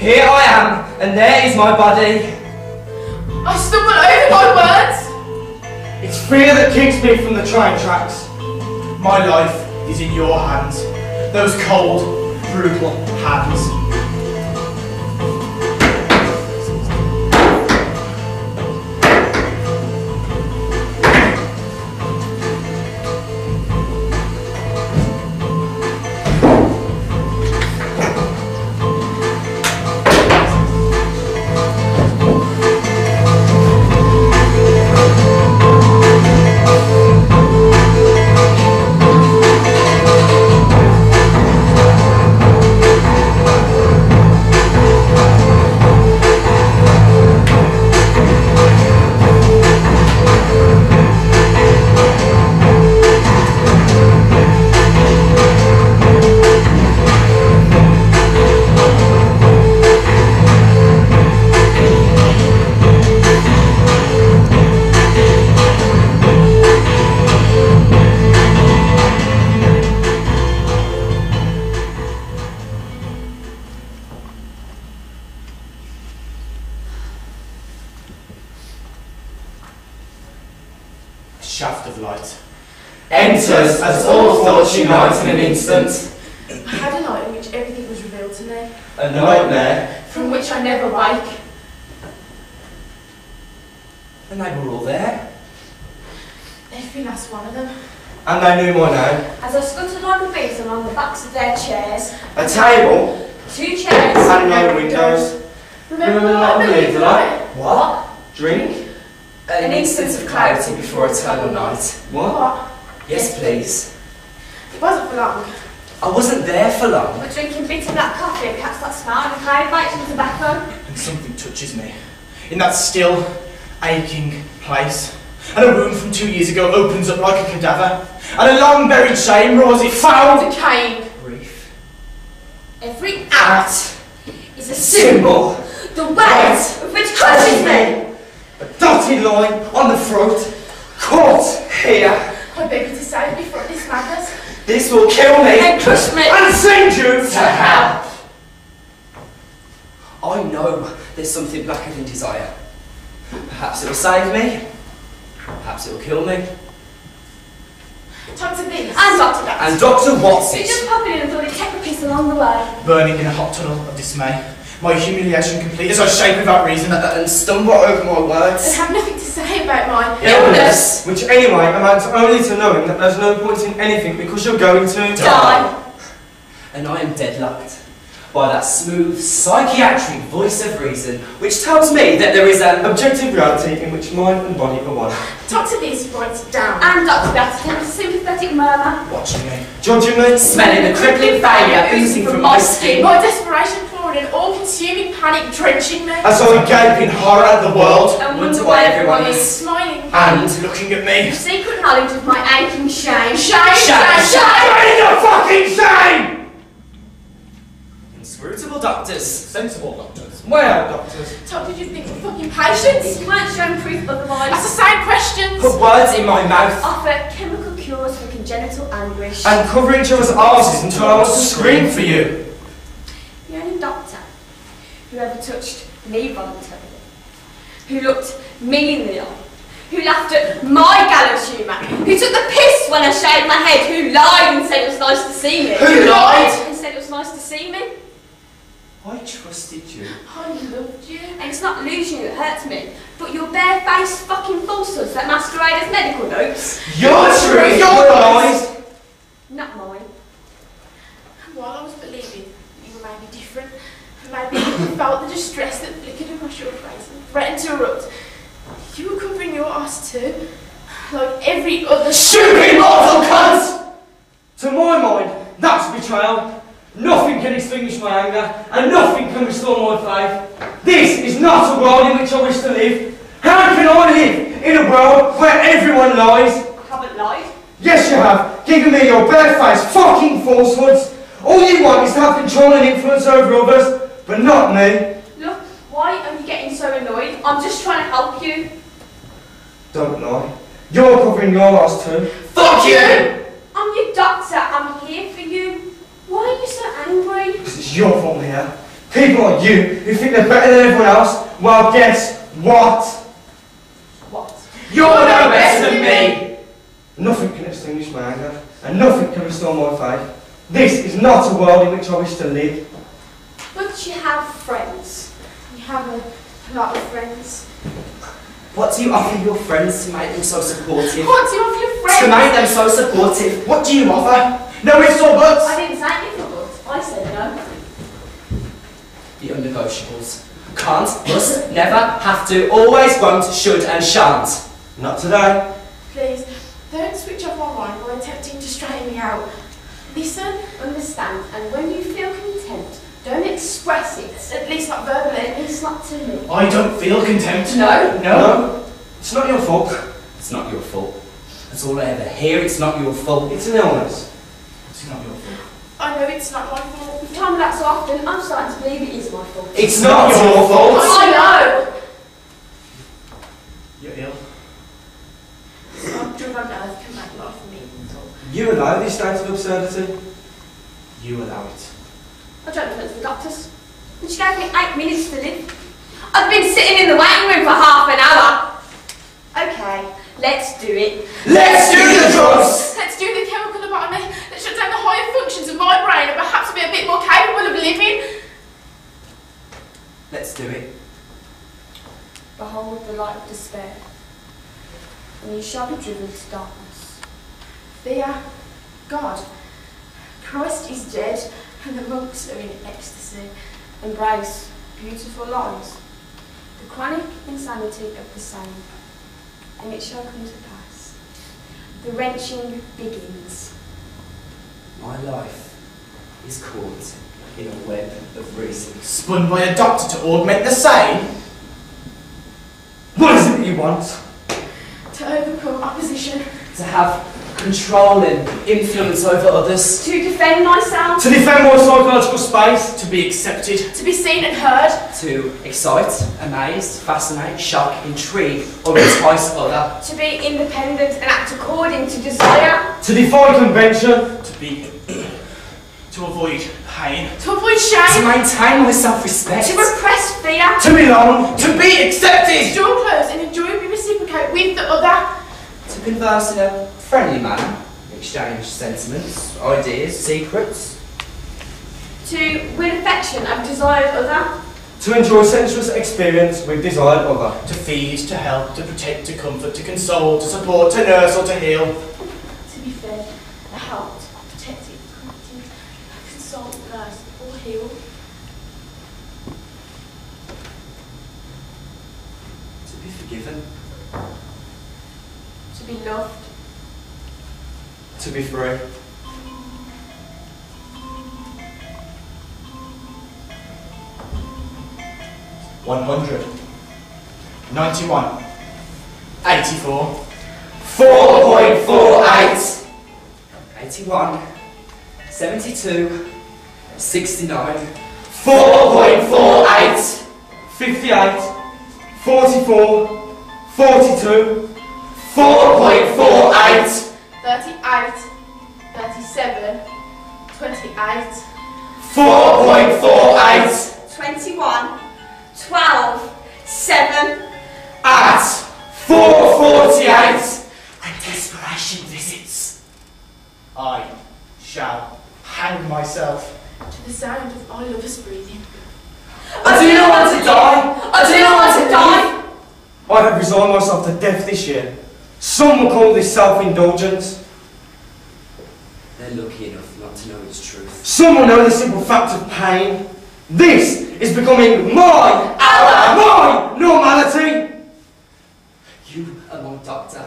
Here I am, and there is my body. I stumbled over my words. It's fear that keeps me from the train tracks. My life is in your hands. Those cold, brutal hands. Shaft of light Enters as all thoughts unite in an instant. I had a night in which everything was revealed to me, A nightmare. from which I never wake. And they were all there. Every last one of them. And they knew my name. As I scuttered like a beast along the backs of their chairs, A table. 2 chairs, And no windows. Remember what I believed in life? What? Drink? An instant of clarity before eternal night. What? What? Yes, please. It wasn't for long. I wasn't there for long. But drinking bitter black coffee, perhaps that smell and the cloud bites from tobacco. and something touches me. In that still, aching place. And a wound from 2 years ago opens up like a cadaver. And a long buried shame roars it foul. Decaying. Grief. Every act is a Symbol. the weight of which crushes me. A dotted line on the throat. Caught here. I beg you to save me from this madness. This will kill me. And crush me. And send you To hell. I know there's something blacker than desire. Perhaps it will save me. Perhaps it will kill me. Talk to this. And Dr. Dax. And Dr. You Watson. just pop in and thought he'd take a piece along the way. Burning in a hot tunnel of dismay. My humiliation complete as I shake without reason. And stumble over my And words. have nothing to say about my Illness. Which anyway amounts only to knowing that there's no point in anything because you're going to Die. And I am deadlocked by that smooth psychiatric voice of reason which tells me that there is an objective reality in which mind and body are one. Talk to this, writes it down. And Dr. Dax with a sympathetic murmur. Watching me. Judging me, smelling the crippling failure oozing from my skin. My desperation poured an all-consuming panic drenching me. as I gape in horror at the world. And wonder why everyone is Smiling. And looking at me. The secret knowledge of my aching shame. Shame, Shame, shame. Ain't a fucking shame! Inscrutable doctors. Sensible doctors. Well, doctors, Talk did you think of fucking patience? You weren't shown proof otherwise. That's the same questions. Put words in my mouth. Offer chemical cures for congenital anguish. and cover each other's arses until I want to scream for you. The only doctor who ever touched me voluntarily, who looked me in the eye, who laughed at my gallows humour, who took the piss when I shaved my head, who lied and said it was nice to see me. Who lied? And said it was nice to see me. I trusted you. I loved you. And it's not losing you that hurts me, but your bare-faced fucking falsehoods that masquerade as medical notes. Your truth. Your lies. Not mine. And while I was believing that you were maybe different, maybe you felt the distress that flickered across your face and threatened to erupt, you were covering your ass too, like every other Stupid mortal cunt! To my mind, that's betrayal. Nothing can extinguish my anger, and nothing can restore my faith. This is not a world in which I wish to live. How can I live in a world where everyone lies? I haven't lied. Yes, you have, giving me your barefaced fucking falsehoods. All you want is to have control and influence over others, but not me. Look, why are you getting so annoyed? I'm just trying to help you. Don't lie. You're covering your ass too. Fuck you! I'm your doctor. I'm here for you. Why are you so angry? Because it's your fault here. People like you who think they're better than everyone else, well, guess what? What? You're no better than me! Nothing can extinguish my anger, and nothing can restore my faith. This is not a world in which I wish to live. But you have friends. You have a lot of friends. What do you offer your friends to make them so supportive? What do you offer your friends? To make them so supportive? What do you offer? No ifs or buts? I didn't say anything but I said no. The unnegotiables. Can't, must, never, have to, always, won't, should and shan't. Not today. Please, don't switch off my mind by attempting to straighten me out. Listen, Understand, and when you feel contempt, don't express it. at least not verbally. It's not to me. I don't feel contempt. No. No. It's not your fault. It's not your fault. That's all I ever hear, it's not your fault. It's an illness. It's not your fault. I know it's not my fault. You've told me that so often, I'm starting to believe it is my fault. It's not your fault. I know! You're ill. Some drug on earth can make life meaningful. You allow this state of absurdity. You allow it. I don't go to the doctors. And she gave me 8 minutes to live. I've been sitting in the waiting room for half an hour. Okay, let's do it. Let's do the drugs! Let's do the chemical lobotomy that shuts down the higher functions of my brain and perhaps be a bit more capable of living. Let's do it. Behold the light of despair, and you shall be driven to darkness. Fear God. Christ is dead and the monks are in ecstasy. Embrace beautiful lies, the chronic insanity of the same, and it shall come to pass. The wrenching begins. My life is caught in a web of reason. Spun by a doctor to augment the same? What is it that you want? To overcome opposition. To have control and influence over others. To defend myself. To defend my psychological space. To be accepted? To be seen and heard. To excite, amaze, fascinate, shock, intrigue, or entice other. To be independent and act according to desire. To defy convention. To be... to avoid pain? To avoid To shame. maintain my self-respect. To repress fear. To belong. To be accepted! To draw close and enjoyably reciprocate with the other. To converse in a friendly manner. Exchange sentiments, ideas, secrets. To win affection and desired other. To enjoy sensuous experience with desired other. To feed, to help, to protect, to comfort, to console, to support, to nurse or to heal. To be fed, helped, protected, corrected, consoled, nursed, or healed. To be forgiven. To be loved. To be free. $100. 91. 84. 4.48. 81. 72. 69. 4.48. 58. 44. 42. 4.48. 38, 37, 28, 4.48. 21, 12, 7. At 4.48. When desperation visits. I shall hang myself. to the sound of our lovers breathing. I do not want to die. I do not want to die. I have resigned myself to death this year. Some will call this self-indulgence. They're lucky enough not to know its truth. Some will know the simple fact of pain. This is becoming my normality. You are my doctor.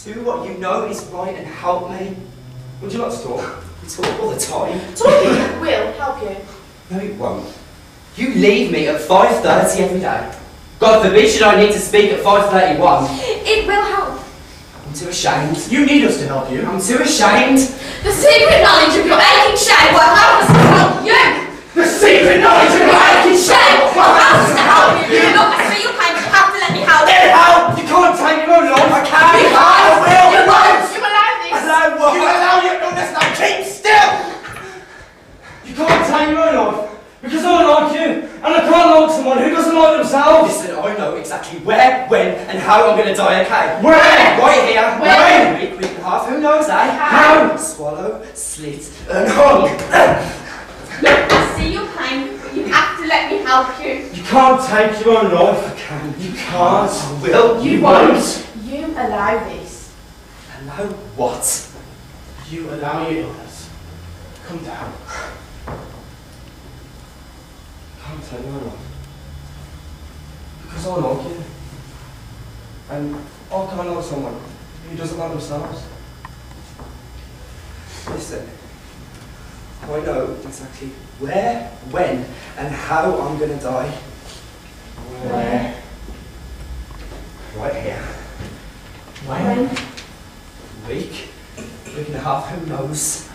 Do what you know is right and help me. Would you like to talk? We talk all the time. Talking will help you. No, it won't. You leave me at 5:30 every day. God forbid should I need to speak at 5:31. It will help. I'm too ashamed. You need us to help you. I'm too ashamed. The secret knowledge of your aching shame will help us to help you. The secret knowledge of your aching shame will help us to help you. Look, I see your pain, but you have to let me help. Get help! You can't take your own life. I can't. You can't. I will. You won't! You allow this! Allow what? You allow your illness now. Keep still! You can't take your own life. you, and I can't like someone who doesn't like themselves. Listen, I know exactly where, when, and how I'm going to die, okay? Where? Right here. Where? Week and a half, who knows, eh? How? Swallow, slit, and hung. I see your pain, but you have to let me help you. You can't take your own life. I can. You can't. I will. You won't. You allow this. Allow what? You allow your illness. Come down. I can't take my life. Because I like you. And I can't like someone who doesn't like themselves. Listen, I know exactly where, when, and how I'm going to die. Where? Right here. When? Week and a half, who knows?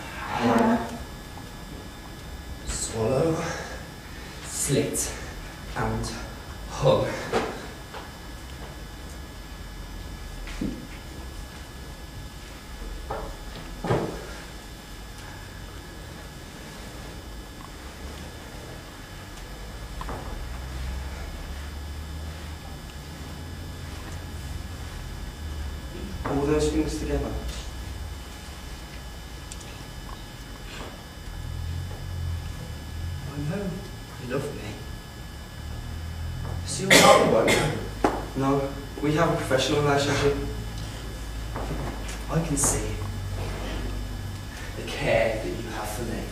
Swallow, slit, and hung. All those things together. I know you love me. So you're not the one. No, we have a professional relationship. I can see the care that you have for me.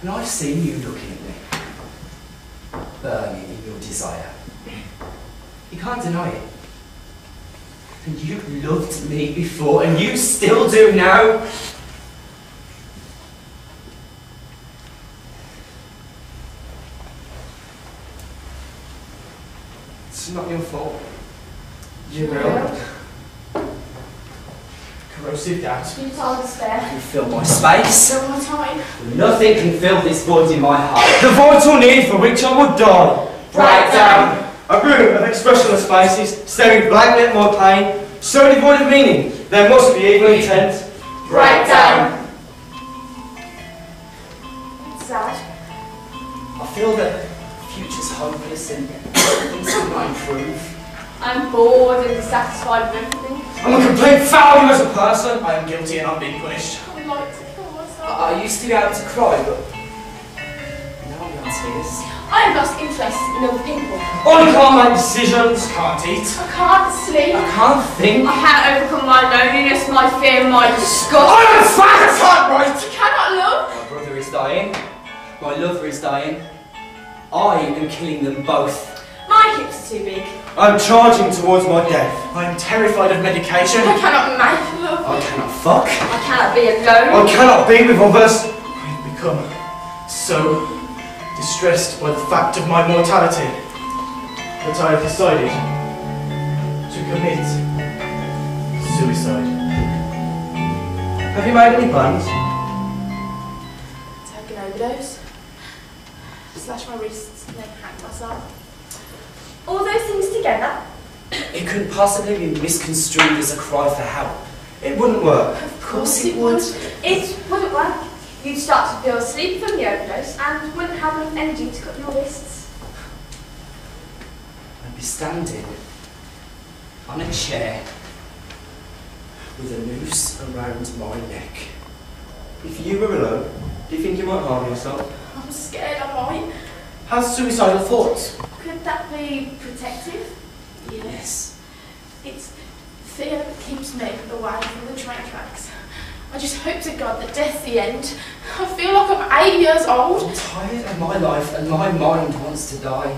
And I've seen you looking at me, burning in your desire. You can't deny it. And you loved me before, and you still do now. It's not your fault. You will. Corrosive doubt. Futile despair. You fill my space. Fill my time. Nothing can fill this void in my heart. The vital need for which I would die. Breakdown. A room of expressionless faces, staring blankly at my pain, so devoid of meaning, there must be evil intent. Breakdown. Sad. I feel that the future's hopeless and things cannot improve. I'm bored and dissatisfied with everything. I'm a complete failure as a person. I am guilty and I'm being punished. I would like to kill myself. I used to be able to cry, but now I'm in tears. I have lost interest in other people. I can't make decisions. Can't eat. I can't sleep. I can't think. I can't overcome my loneliness, my fear, my disgust. I am fat! I can't write! I cannot love. My brother is dying. My lover is dying. I am killing them both. My hips are too big. I'm charging towards my death. I am terrified of medication. I cannot make love. I cannot fuck. I cannot be alone. I cannot be with others. I have become so distressed by the fact of my mortality that I have decided to commit suicide. Have you made any plans? Take an overdose. Slash my wrists and then hang myself. All those things together. It couldn't possibly be misconstrued as a cry for help. It wouldn't work. Of course it would. It wouldn't work. You'd start to feel sleepy from the overdose and wouldn't have enough energy to cut your wrists. I'd be standing on a chair with a noose around my neck. If you were alone, do you think you might harm yourself? I'm scared I might. Has suicidal thoughts? Could that be protective? Yes. It's fear that keeps me away from the train tracks. I just hope to God that death's the end. I feel like I'm 8 years old. I'm tired of my life and my mind wants to die.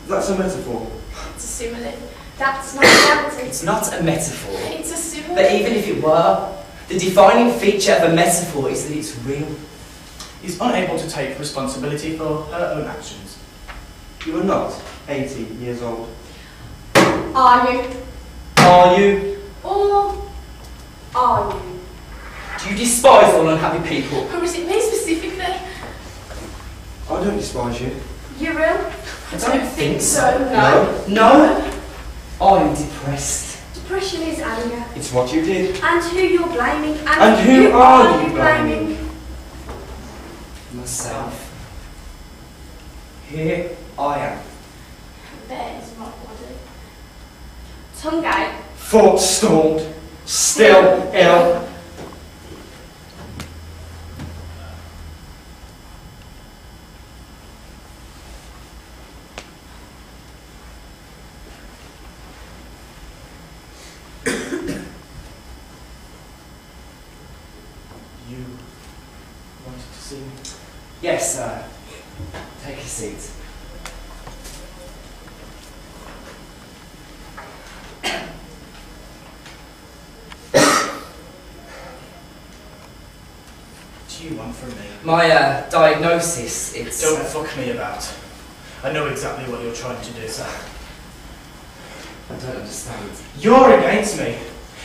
That's a metaphor. It's a simile. That's not reality. It's not a metaphor. It's a simile. But even if it were, the defining feature of a metaphor is that it's real. Is unable to take responsibility for her own actions. You are not 80 years old. Are you? Are you? Or are you? Do you despise all unhappy people? Or is it me specifically? I don't despise you. You will? I don't think so. No. No. I'm depressed. Depression is anger. It's what you did. And who you're blaming. And who are you blaming? Myself. Here I am. There's my body. Tongue out. Foot stalled. Still ill. You wanted to see me? Yes, sir. Take a seat. What do you want from me? My diagnosis, it's... Don't fuck me about. I know exactly what you're trying to do, sir. I don't understand. You're against me.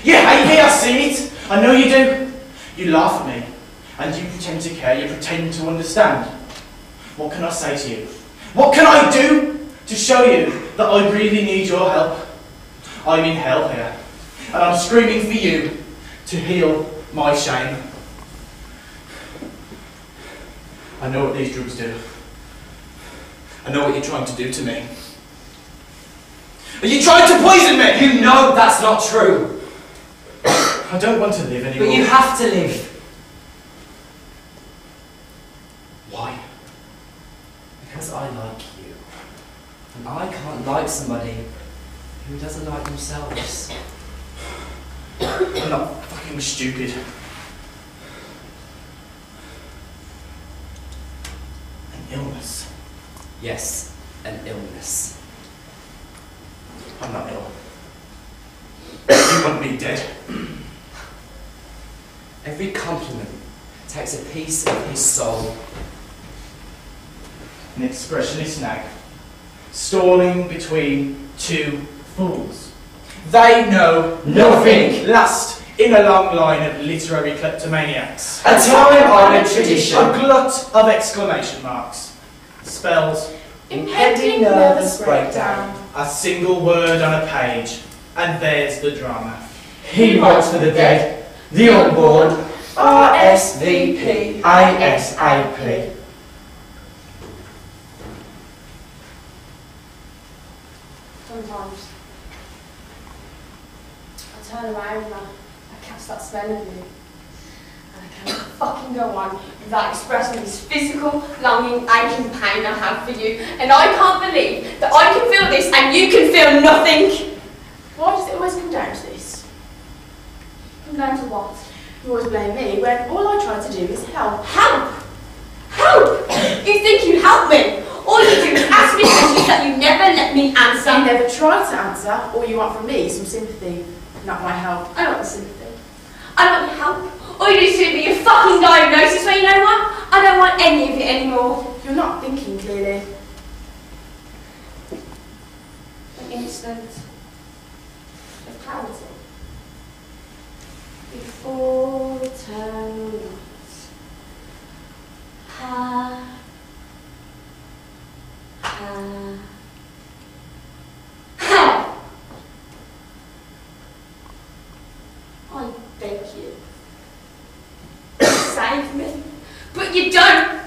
You hate me, I see it. I know you do. You laugh at me. And you pretend to care, you pretend to understand. What can I say to you? What can I do to show you that I really need your help? I'm in hell here. And I'm screaming for you to heal my shame. I know what these drugs do. I know what you're trying to do to me. Are you trying to poison me? You know that's not true. I don't want to live anymore. But you have to live. Why? Because I like you. And I can't like somebody who doesn't like themselves. I'm not fucking stupid. An illness. Yes, an illness. I'm not ill. You want me dead? Every compliment takes a piece of his soul. An expressionist nag, stalling between two fools. They know nothing. Last in a long line of literary kleptomaniacs. A time-honoured tradition. A glut of exclamation marks. Spells. Impending nervous breakdown. A single word on a page. And there's the drama. He writes for the dead. The unborn. RSVP. ASAP. Sometimes I turn around and I catch that smell of you. And I can't fucking go on without expressing this physical, longing, aching pain I have for you. And I can't believe that I can feel this and you can feel nothing. Why does it always come down to this? Come down to what? You always blame me when all I try to do is help. Help! Help! You think you help me? All you do is ask me questions that you never let me answer. You never try to answer. All you want from me is some sympathy, not my help. I don't want sympathy. I don't want your help. All you do is give me your fucking diagnosis, well, you know what? I don't want any of it anymore. You're not thinking clearly. An instant of clarity. Before eternal night. Ha. Ha. Ha. I beg you. Save me. But you don't.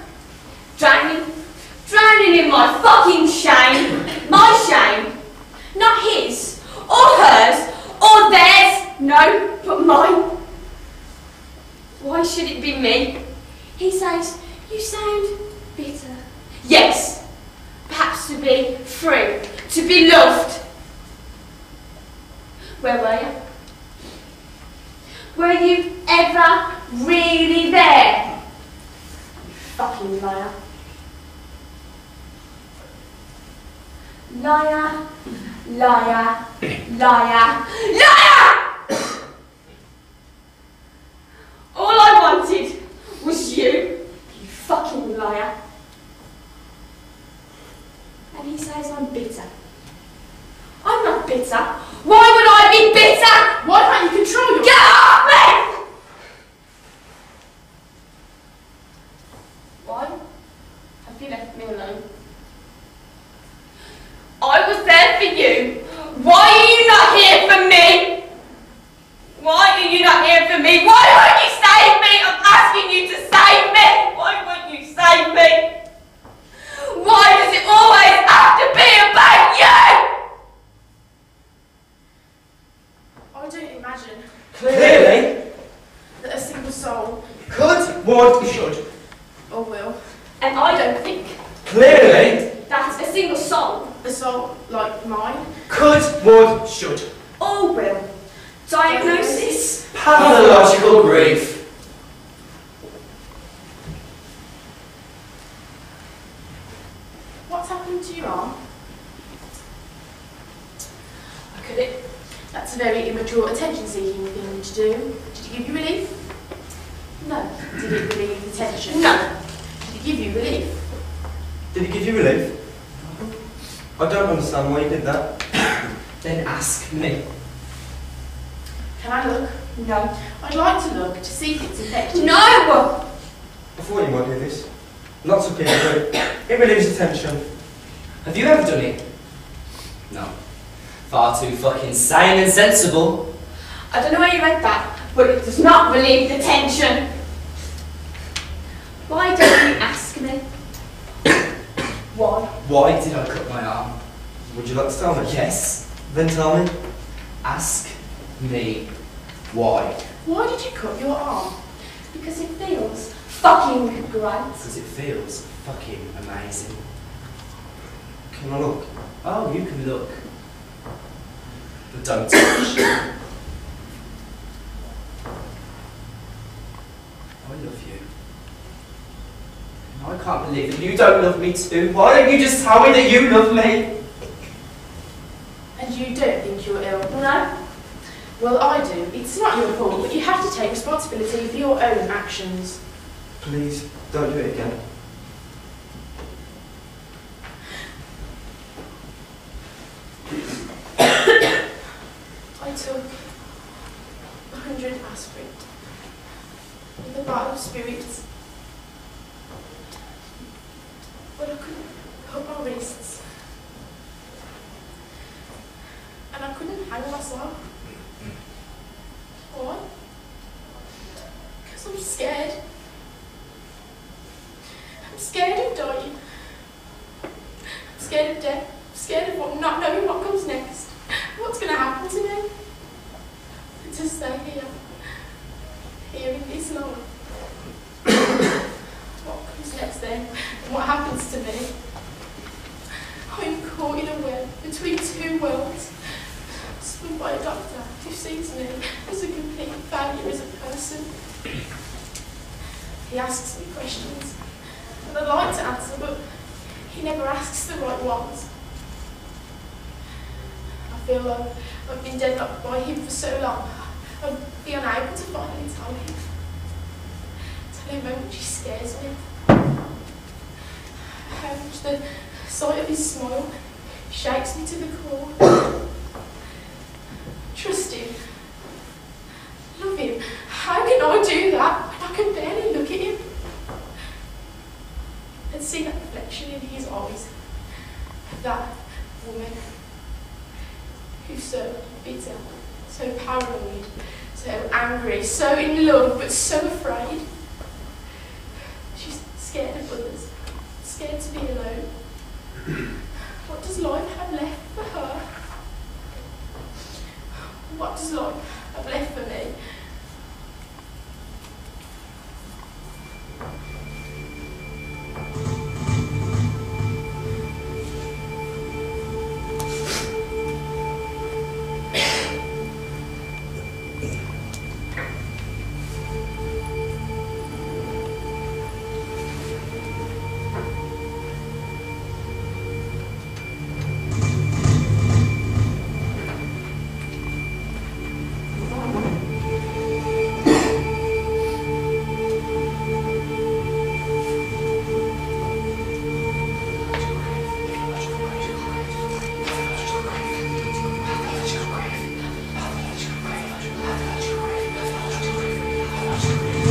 Drowning in my fucking shame. My shame. Not his, or hers, or theirs. No, but mine. Why should it be me? He says, you sound bitter. Yes. Perhaps to be free, to be loved. Where were you? Were you ever really there? You fucking liar. Liar, liar, liar, liar! All I wanted was you fucking liar. And he says I'm bitter. I'm not bitter. Why would I be bitter? Why can't you control your... Get off me! Why have you left me alone? I was there for you. Why are you not here for me? Why are you not here for me? Why won't you save me? I'm asking you to save me. Why won't you save me? Why does it a soul like mine. Could, would, should. Or will. Diagnosis? Pathological grief. What's happened to your arm? Look at it. That's a very immature attention-seeking thing to do. Did it give you relief? No. Did it relieve the tension? No. Did it give you relief? Did it give you relief? I don't understand why you did that. Then ask me. Can I look? No. I'd like to look to see if it's effective. No! I thought you might do this. Lots of people do it. It relieves the tension. Have you ever done it? No. Far too fucking sane and sensible. I don't know where you read that, but it does not relieve the tension. Why don't you ask me? Why? Why did I cut my arm? Would you like to tell me? Yes. Then tell me. Ask me why. Why did you cut your arm? Because it feels fucking great. Because it feels fucking amazing. Can I look? Oh, you can look. But don't touch. I love you. And I can't believe that you don't love me too. Why don't you just tell me that you love me? And you don't think you're ill? No? Well, I do. It's not your fault, but you have to take responsibility for your own actions. Please, don't do it again. I took 100 aspirin with a bottle of spirits, but I couldn't cut my wrists, and I couldn't hang myself. Why? Because I'm scared. I'm scared of dying. I'm scared of death. I'm scared of not knowing what comes next. What's going to happen to me? And to stay here in this life. What comes next then? And what happens to me? I'm caught in a web between two worlds, spun by a doctor who sees me as a complete failure as a person. He asks me questions, and I'd like to answer, but he never asks the right ones. I feel like I've been deadlocked by him for so long, I'd be unable to finally tell him. Tell him how much he scares me. How much the sight of his smile shakes me to the core. Trust him. Love him. How can I do that when I can barely look at him? And see that reflection in his eyes. That woman who's so bitter, so paranoid, so angry, so in love but so afraid. She's scared of others, scared to be alone. What does life have left for her? What does life have left for me?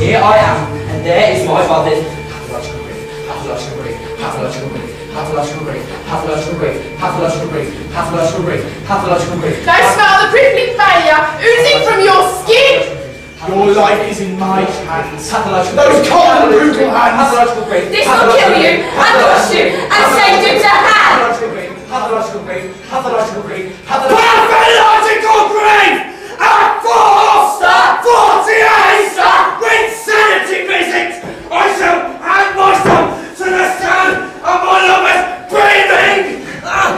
Here I am, and there is my body. Pathological grief, pathological grief, pathological grief, pathological grief, pathological grief, pathological grief, pathological grief, pathological grief. They smell the crippling failure oozing from your skin! Your life is in my hands. Pathological Those grief, cold and brutal hands. pathological grief. This will kill you, and wash you, and send you to hell! Pathological grief, pathological grief, pathological grief, pathological grief. Pathological grief! At 48 with sanity visit, I shall hand myself to the sound of my lover's breathing. And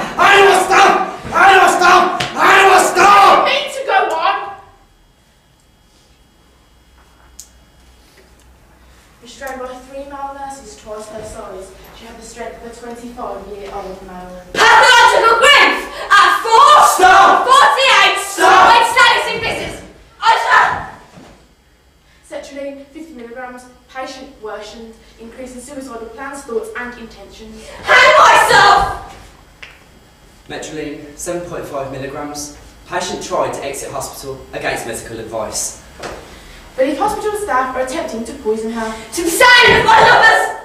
Pathological grief at 4:48. Stop! When status in business. Usher! Sertraline 50 milligrams. Patient worsened, increase in suicidal plans, thoughts and intentions. Hang myself! Metroline 7.5 milligrams. Patient tried to exit hospital against medical advice. Believe hospital staff are attempting to poison her. To be saying with my lovers!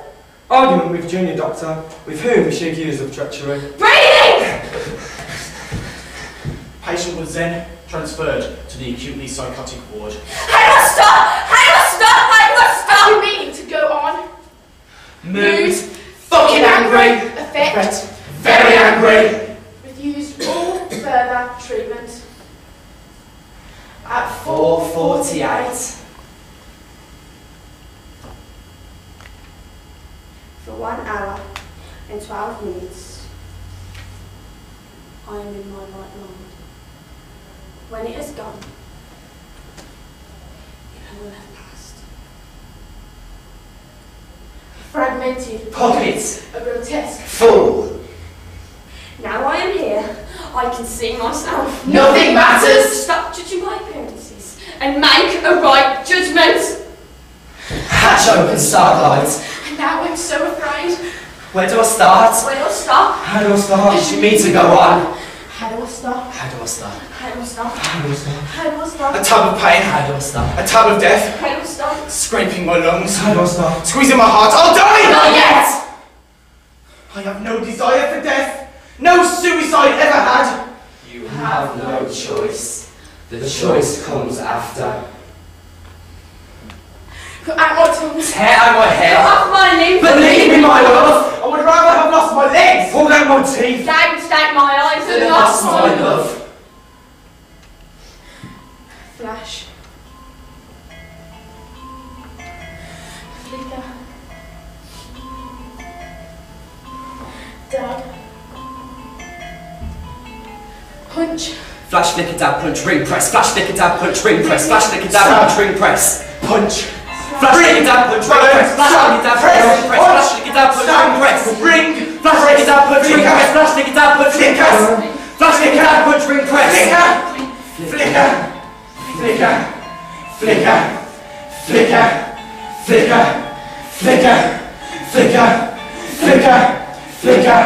Argument with junior doctor, with whom she accused of treachery. Breathing! Patient was then transferred to the acutely psychotic ward. I must stop! I must stop! I must Are stop! you meaning to go on? Mood. Fucking angry. Effect. Very angry. Refused all further treatment. At 4:48. For 1 hour and 12 minutes, I am in my right mind. When it has gone, it will have passed. fragmented. Pockets. A grotesque. Full. Now I am here, I can see myself. Nothing matters. Stop judging my appearances and make a right judgment. Hatch open, starlight. And now I'm so afraid. Where do I start? When I stop, How do I start? Does she mean to go on? How do I stop? How do I start? How do I stop? How do I start? How do I stop? A tub of pain. How do I start? A tub of death. how do I stop? Scraping my lungs. How do I start? Squeezing my heart. I'll die! Not yet! I have no desire for death. No suicide ever had. You have no choice. The choice comes after. Put out my tongues. Tear out my Cut hair. off my limbs. Believe me, my love. I would rather have lost my legs. Pull out my teeth. Don't stake my eyes Than and lost lost my my love. Flash. Flicker. Dab. Punch. Flash, flicker, dab, punch, ring, press. Flash, flicker, dab, punch, ring, press. Flash, flicker, dab, punch, ring, press. Punch. Flash, flicker, dab, punch, ring, press. Flash, flicker, dab, punch, ring, press. Flash, flicker, dab, punch, ring, press. Ring. Flash, flicker, dab, punch, ring, press. Flash, flicker, dab, punch, ring, press. Flash, flicker, dab, punch, ring, press. Flicker. Flicker. Flicker. Flicker. Flicker. Flicker. Flicker. Flicker. Flicker. Flicker.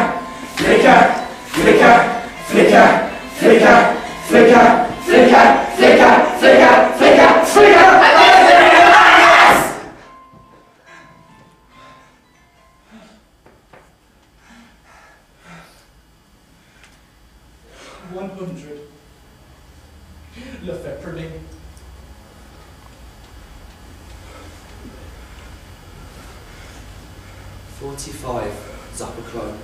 Flicker. Flicker. Flicker. Flicker. Flicker. Flicker. Flicker. Flicker. Flicker. Yes! 100. Lefebvre. 45. Zapoclone.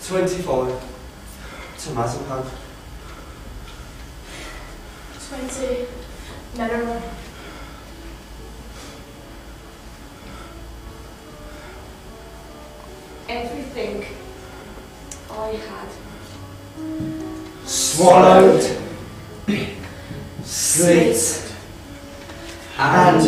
25. Tomazepam. 20. Melarone. everything I had. Swallowed, slit, and